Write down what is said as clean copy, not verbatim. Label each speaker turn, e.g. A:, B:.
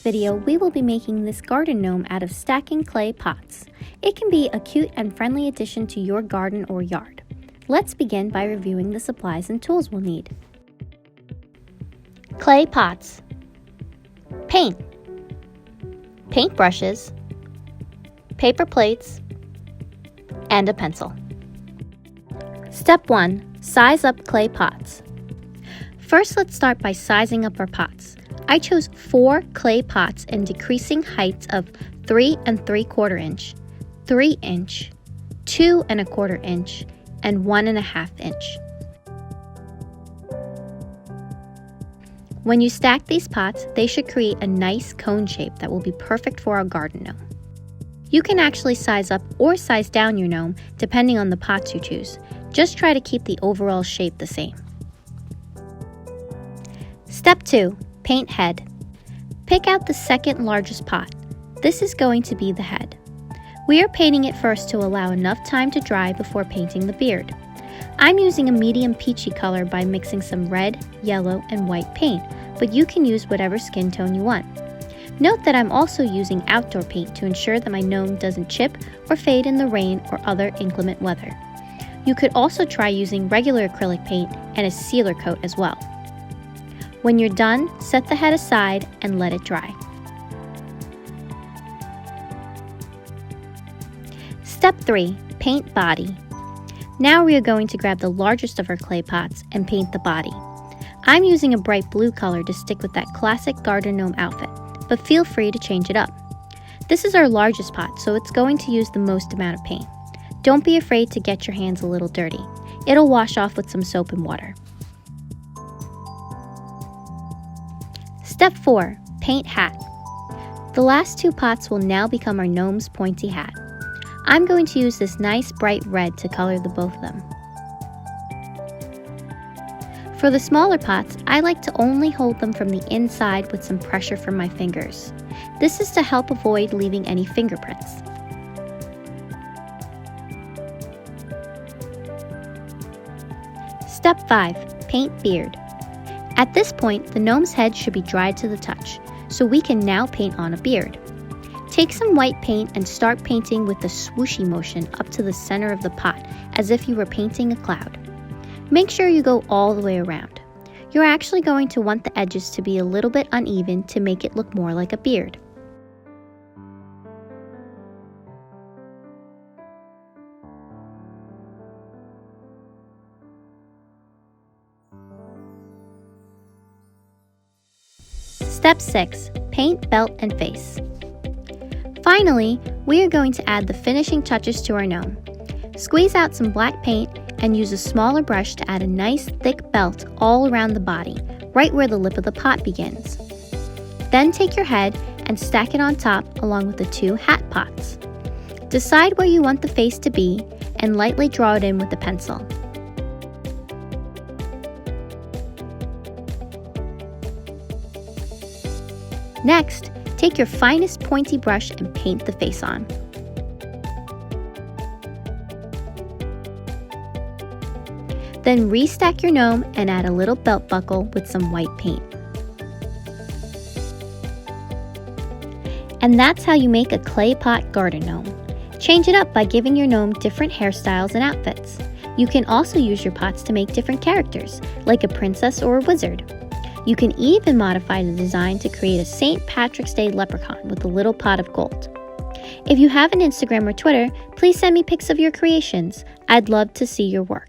A: video, we will be making this garden gnome out of stacking clay pots. It can be a cute and friendly addition to your garden or yard. Let's begin by reviewing the supplies and tools we'll need. Clay pots, paint, paint brushes, paper plates, and a pencil. Step 1. Size up clay pots. First, let's start by sizing up our pots. I chose 4 clay pots in decreasing heights of 3 3/4 inch, 3 inch, 2 1/4 inch, and 1 1/2 inch. When you stack these pots, they should create a nice cone shape that will be perfect for our garden gnome. You can actually size up or size down your gnome depending on the pots you choose. Just try to keep the overall shape the same. Step 2. Paint head. Pick out the second largest pot. This is going to be the head. We are painting it first to allow enough time to dry before painting the beard. I'm using a medium peachy color by mixing some red, yellow, and white paint, but you can use whatever skin tone you want. Note that I'm also using outdoor paint to ensure that my gnome doesn't chip or fade in the rain or other inclement weather. You could also try using regular acrylic paint and a sealer coat as well. When you're done, set the head aside and let it dry. Step 3. Paint body. Now we are going to grab the largest of our clay pots and paint the body. I'm using a bright blue color to stick with that classic garden gnome outfit, but feel free to change it up. This is our largest pot, so it's going to use the most amount of paint. Don't be afraid to get your hands a little dirty. It'll wash off with some soap and water. Step 4. Paint hat. The last 2 pots will now become our gnome's pointy hat. I'm going to use this nice bright red to color the both of them. For the smaller pots, I like to only hold them from the inside with some pressure from my fingers. This is to help avoid leaving any fingerprints. Step 5. Paint beard. At this point, the gnome's head should be dried to the touch, so we can now paint on a beard. Take some white paint and start painting with the swooshy motion up to the center of the pot, as if you were painting a cloud. Make sure you go all the way around. You're actually going to want the edges to be a little bit uneven to make it look more like a beard. Step 6. Paint belt and face. Finally, we are going to add the finishing touches to our gnome. Squeeze out some black paint and use a smaller brush to add a nice thick belt all around the body, right where the lip of the pot begins. Then take your head and stack it on top along with the 2 hat pots. Decide where you want the face to be and lightly draw it in with a pencil. Next, take your finest pointy brush and paint the face on. Then restack your gnome and add a little belt buckle with some white paint. And that's how you make a clay pot garden gnome. Change it up by giving your gnome different hairstyles and outfits. You can also use your pots to make different characters, like a princess or a wizard. You can even modify the design to create a St. Patrick's Day leprechaun with a little pot of gold. If you have an Instagram or Twitter, please send me pics of your creations. I'd love to see your work.